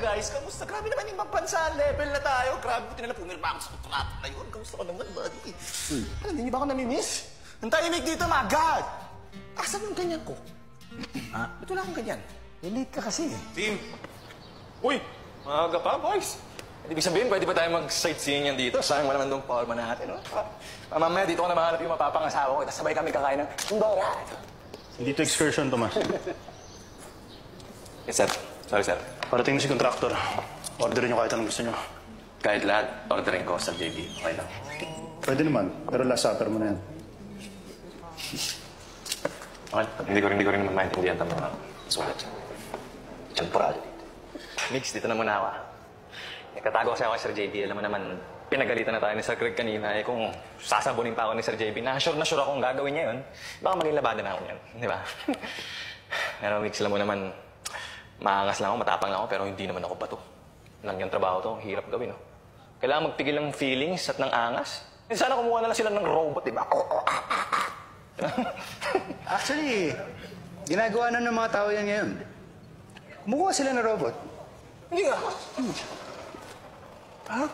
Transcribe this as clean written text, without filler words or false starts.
guys. Kamusta? Grabe naman yung magbansa. Level na tayo. Grabe, buti na lang pumirma ako sa kontrata na yun. Kamusta ka naman, buddy? Hindi niyo ba ako namimiss? Ang tahimik dito, my God! Asan yung ganyan ko? Ha? Ba't wala akong ganyan? Late ka kasi. Team! Uy! Maaga pa, boys! Ibig sabihin, pwede ba tayo mag-sightseeing yan dito? Sayang mo naman itong forma natin, no? Mamaya, dito ko na mahanap yung mapapangasawa ko. Tapos sabay kami kakain ng Ndora. Hindi to excursion, Tomas. Yes, sir. Sorry, sir. Parating na si contractor. Orderin nyo kahit anong gusto nyo. Kahit lahat, ordering ko sa JB. Okay lang. Pwede naman, pero last supper mo na yan. Okay. Hindi ko rin naman maintindihan ang mga sulat siya. Temporal. Mix, dito na muna ako. Katago kasi ako kay Sir JB. Alam mo naman, pinagalitan na tayo ni Sir Craig kanina. Eh kung sasabunin pa ako ni Sir JB, na sure akong gagawin niya yun, baka maging labanan na ako niyan. Di ba? Pero Mix, alam mo naman, maangas lang ako, matapang lang ako, pero hindi naman ako bato. Lang yung trabaho to, hirap gawin, no? Kailangan magpigil ng feelings at ng angas. Eh, sana kumuha na lang sila ng robot, di ba? Actually, ginagawa na ng mga tao yan ngayon. Kumukuha sila ng robot. Hindi nga. Ah,